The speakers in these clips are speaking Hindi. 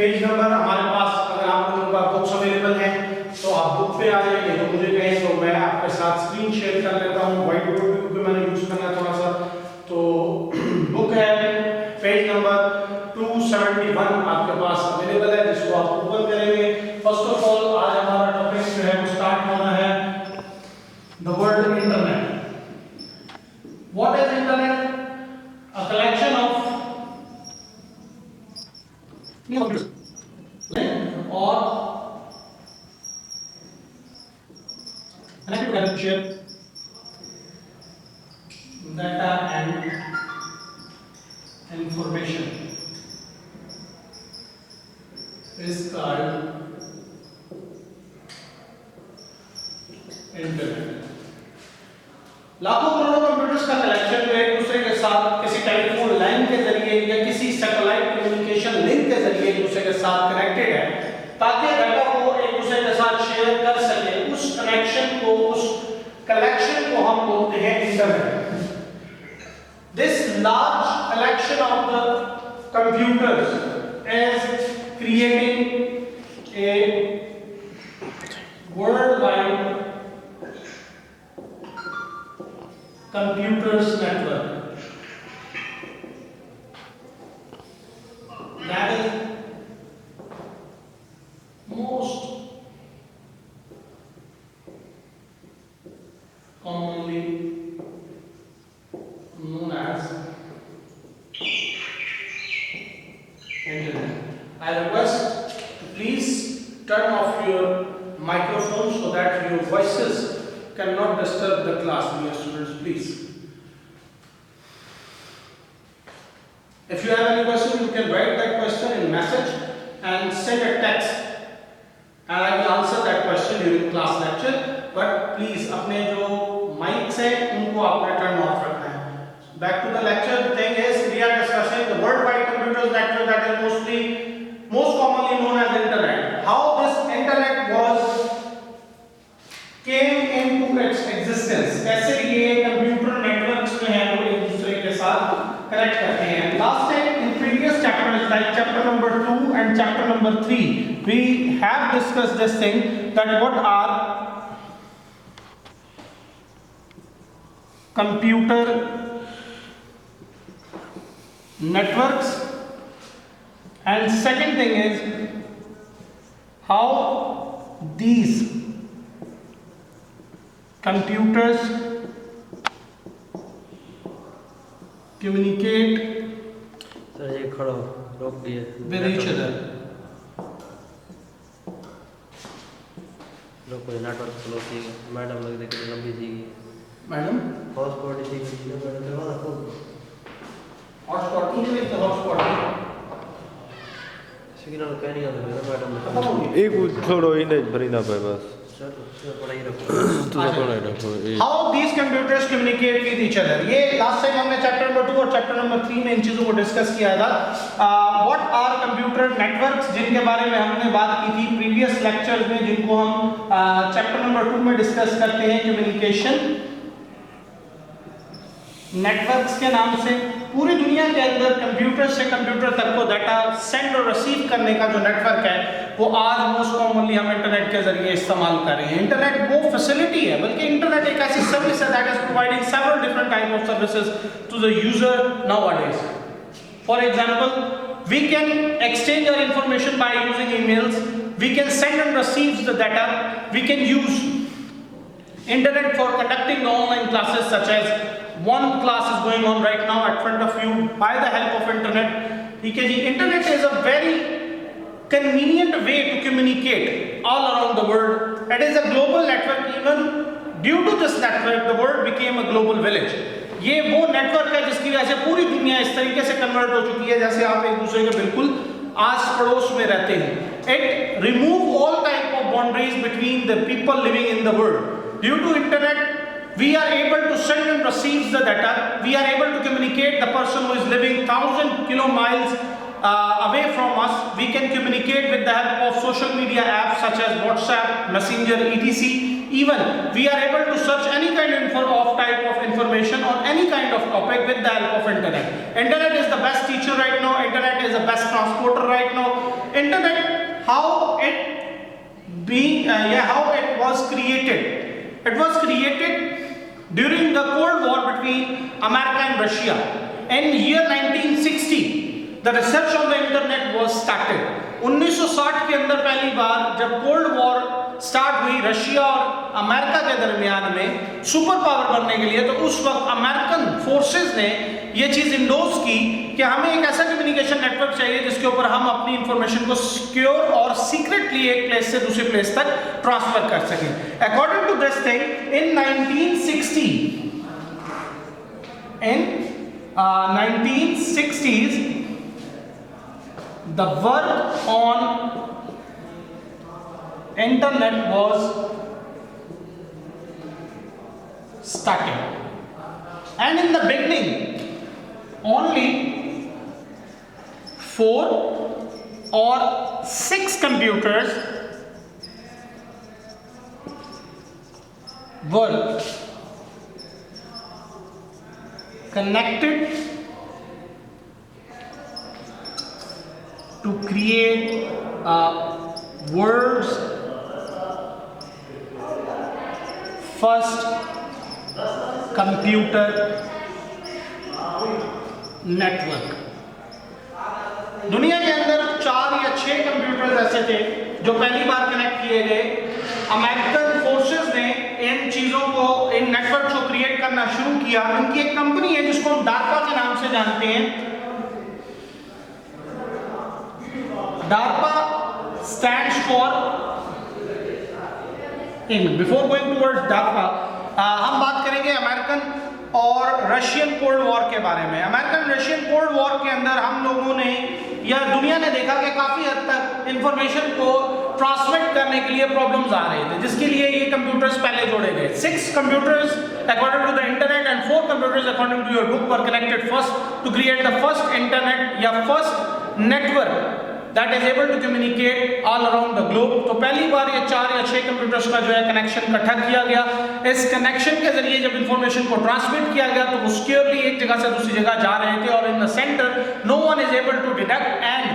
पेज नंबर हमारे पास, अगर आप लोगों के पास बुक्स अवेलेबल हैं तो आप बुक पे आ जाइए, तो मुझे कहें तो मैं आपके साथ स्क्रीन शेयर कर लेता हूँ। व्हाइट बोर्ड भी क्योंकि मैंने यूज करना है थोड़ा सा, तो बुक है पेज नंबर 271 आपके पास अवेलेबल है, जिसको आप ओपन करेंगे। फर्स्ट ऑफ ऑल आज हमारा टॉपिक जो है वो स्टार्ट होना है the word internet. What is internet? A collection of or connected together to share data and information is called internet। लाखों करोड़ों कंप्यूटर्स का कलेक्शन जो एक दूसरे के साथ किसी टेलीफोन लाइन के जरिए या किसी सैटेलाइट कम्युनिकेशन लिंक के जरिए एक दूसरे के साथ कनेक्टेड है, ताकि डाटा को एक दूसरे के साथ शेयर कर सके। उस कनेक्शन को, उस कलेक्शन को हम बोलते हैं internet. This large collection of the computers is creating a world wide computers network that is most commonly known as internet। I request to please turn off your microphone so that your voices cannot disturb the class, dear students, please. If you have any question, you can write that question in message and send a text, and I will answer that question during class lecture. But please, अपने जो mics हैं उनको आपने turn off रखना है। Back to the lecture. The thing is, we are discussing the worldwide computers network that is most commonly known as internet. How this internet came into its existence, कैसे ये कंप्यूटर नेटवर्क्स जो हैं वो एक दूसरे के साथ कनेक्ट करते हैं। Last time in previous chapters like chapter number 2 and chapter number 3 we have discussed this thing that what are computer networks, and second thing is how these computers communicate sir ये खड़ो रोक दिए with each other। रोको नेटवर्क स्लो थी मैडम लग देखिए लंबी थी मैडम हॉटस्पॉट थी मैडम करवा दो हॉटस्पॉट नहीं है, तो हॉटस्पॉट सिग्नल कहीं नहीं आता मेरा मैडम खत्म हो गया। एक छोड़ो इन्हें भरी ना पाए बस चलो पढ़ाई रखो तो पढ़ाई रखो। How these computers communicate with each other, ये लास्ट टाइम हमने चैप्टर नंबर 2 और चैप्टर नंबर 3 में इन चीजों को डिस्कस किया था। व्हाट आर कंप्यूटर नेटवर्क्स, जिनके बारे में हमने बात की थी प्रीवियस लेक्चर्स में, जिनको हम चैप्टर नंबर 2 में डिस्कस करते हैं कम्युनिकेशन नेटवर्क्स के नाम से। पूरी दुनिया के अंदर कंप्यूटर से कंप्यूटर तक को डाटा सेंड और रिसीव करने का जो नेटवर्क है वो आज मोस्ट कॉमनली हम इंटरनेट के जरिए इस्तेमाल कर रहे हैं। इंटरनेट वो फैसिलिटी है, बल्कि इंटरनेट एक ऐसी सर्विस है that is providing several different type of services to the user nowadays. For example, we can exchange our information by using emails, we can send and receive the data, we can use internet for conducting the online classes, such as one class is going on right now at front of you by the help of internet। ठीक है जी, internet is a very convenient way to communicate all around the world। It is a global network, even due to this network the world became a global village। ये वो नेटवर्क है जिसकी वजह से पूरी दुनिया इस तरीके से कन्वर्ट हो चुकी है जैसे आप एक दूसरे के बिल्कुल आस पड़ोस में रहते हैं। It remove all type of boundaries between the people living in the world। Due to internet we are able to send and receive the data, we are able to communicate the person who is living 1000 kilometers away from us, we can communicate with the help of social media apps such as WhatsApp, Messenger, etc. Even we are able to search any kind of type of information on any kind of topic with the help of internet. Internet is the best teacher right now. Internet is the best transporter right now. Internet, how it was created. It was created during the Cold War between America and Russia. In year 1960, the research on the internet was started. 1960 के अंदर पहली बार जब कोल्ड वॉर स्टार्ट हुई रशिया और अमेरिका के दरमियान में सुपर पावर बनने के लिए, तो उस वक्त अमेरिकन फोर्सेस ने ये चीज इंडोर्स की कि हमें एक ऐसा कम्युनिकेशन नेटवर्क चाहिए जिसके ऊपर हम अपनी इंफॉर्मेशन को सिक्योर और सीक्रेटली एक प्लेस से दूसरे प्लेस तक ट्रांसफर कर सकें. According to this thing, in 1960s the work on internet was starting, and in the beginning only 4 or 6 computers were connected to create a world's first computer network. दुनिया के अंदर 4 या 6 कंप्यूटर्स ऐसे थे जो पहली बार कनेक्ट किए गए. अमेरिकन फोर्सेस ने इन चीजों को, इन नेटवर्क को क्रिएट करना शुरू किया. इनकी एक कंपनी है जिसको हम डार्पा के नाम से जानते हैं. DARPA stands for, before going towards DARPA, हम बात करेंगे अमेरिकन और रशियन कोल्ड वॉर के बारे में. अमेरिकन रशियन कोल्ड वॉर के अंदर हम लोगों ने या दुनिया ने देखा कि काफी हद तक इंफॉर्मेशन को ट्रांसमिट करने के लिए प्रॉब्लम्स आ रहे थे, जिसके लिए ये कंप्यूटर्स पहले जोड़े गए. 6 computers according to the internet and 4 computers according to your book were connected first to create the first internet या first network that is able to communicate all around the globe. तो पहली बार ये 4 या 6 कंप्यूटर्स का जो है कनेक्शन इकट्ठा किया गया. इस कनेक्शन के जरिए जब इंफॉर्मेशन को ट्रांसमिट किया गया तो वो सिक्योरली एक जगह से दूसरी जगह जा रहे थे, और in the center no one is able to detect and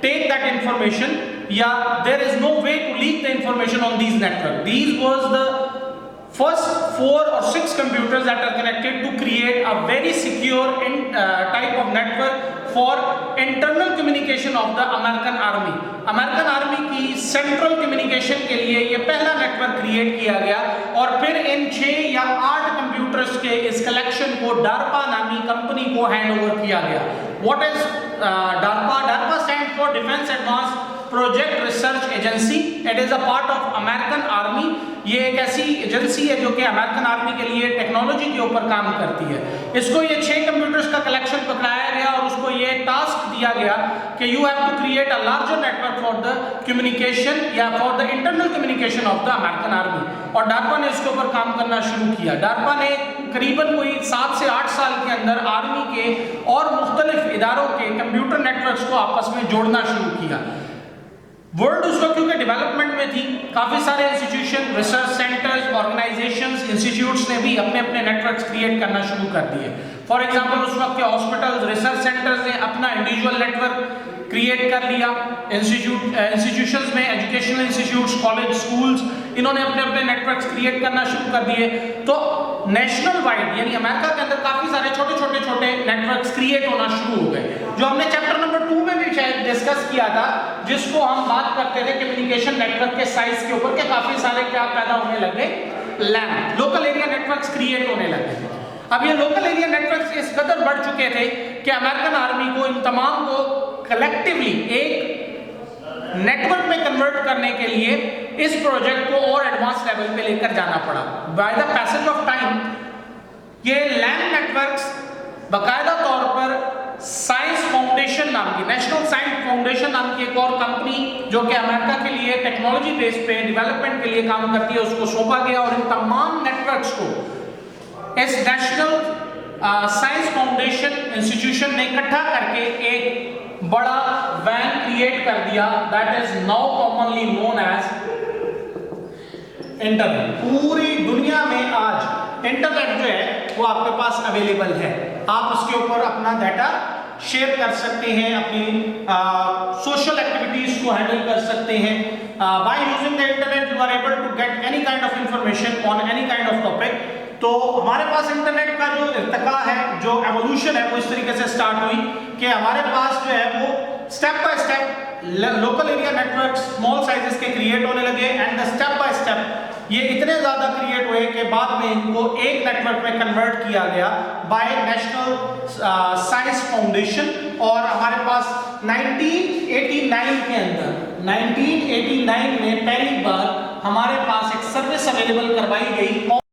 take that information. Yeah, there is no way to leak the information on these network. These was the first 4 or 6 computers that are connected to create a very secure type of network for internal communication of the American Army. American army की सेंट्रल कम्युनिकेशन के लिए ये पहला नेटवर्क क्रिएट किया गया, और फिर इन 6 या 8 कंप्यूटर्स के इस कलेक्शन को डार्पा नामी कंपनी को हैंड ओवर किया गया. What is DARPA? DARPA stand for defence advance project research agency. It is a part of American army. ये एक ऐसी एजेंसी है जो कि अमेरिकन आर्मी के लिए टेक्नोलॉजी के ऊपर काम करती है. इसको ये 6 कंप्यूटर्स का कलेक्शन पकड़ाया गया और उसको ये टास्क दिया गया कि you have to create a larger network for the communication या for the internal communication of the American army. और डार्पा ने इसके ऊपर काम करना शुरू किया. डार्पा ने करीबन कोई 7 से 8 साल के अंदर आर्मी के और मुख्तलिफ इदारों के कंप्यूटर नेटवर्क्स को आपस में जोड़ना शुरू किया. वर्ल्ड उस वक्त क्योंकि डेवलपमेंट में थी, काफ़ी सारे institution, research centres, organisations, institutes ने भी अपने अपने नेटवर्क्स क्रिएट करना शुरू कर दिए. फॉर एग्जांपल उस वक्त के हॉस्पिटल्स, रिसर्च सेंटर्स ने अपना इंडिविजुअल नेटवर्क क्रिएट कर लिया. इंस्टीट्यूशंस में एजुकेशनल इंस्टीट्यूट्स, कॉलेज, स्कूल्स, इन्होंने अपने अपने नेटवर्क्स क्रिएट करना शुरू कर दिए. तो नेशनल वाइड यानी अमेरिका के अंदर काफ़ी सारे छोटे छोटे छोटे नेटवर्क्स क्रिएट होना शुरू हो गए, जो हमने चैप्टर नंबर 2 में भी शायद डिस्कस किया था, जिसको हम बात करते थे कम्युनिकेशन नेटवर्क के साइज के ऊपर, के काफ़ी सारे क्या पैदा होने लगे, लैन, लोकल एरिया नेटवर्क्स क्रिएट होने लगे. अब ये लोकल एरिया नेटवर्क्स इस कदर बढ़ चुके थे कि अमेरिकन आर्मी को इन तमाम को कलेक्टिवली एक नेटवर्क में कन्वर्ट करने के लिए इस प्रोजेक्ट को और एडवांस लेवल पे लेकर जाना पड़ा. By the passage of time ये लैन नेटवर्क्स बाकायदा तौर पर साइंस फाउंडेशन नाम की, नेशनल साइंस फाउंडेशन नाम की एक और कंपनी जो कि अमेरिका के लिए टेक्नोलॉजी बेस पे डेवलपमेंट के लिए काम करती है, उसको सौंपा गया. और इन तमाम नेटवर्क्स को इस नेशनल साइंस फाउंडेशन इंस्टीट्यूशन ने इकट्ठा करके एक बड़ा वैन क्रिएट कर दिया, that is now commonly known as internet. पूरी दुनिया में आज इंटरनेट जो है वो आपके पास अवेलेबल है. आप उसके ऊपर अपना डाटा शेयर कर सकते हैं, अपनी सोशल एक्टिविटीज को हैंडल कर सकते हैं। By using the internet you are able to get any kind of information on any kind of topic. तो हमारे पास इंटरनेट का जो इर्तिका है, जो एवोल्यूशन है, वो इस तरीके से स्टार्ट हुई कि हमारे पास जो है वो step by step local area network small sizes के क्रिएट होने लगे एंड स्टेप बाय स्टेप ये इतने ज़्यादा क्रिएट हुए कि बाद में इनको एक नेटवर्क में कन्वर्ट किया गया बाय नेशनल साइंस फाउंडेशन। और हमारे पास 1989 के अंदर 1989 में पहली बार हमारे पास एक सर्विस अवेलेबल करवाई गई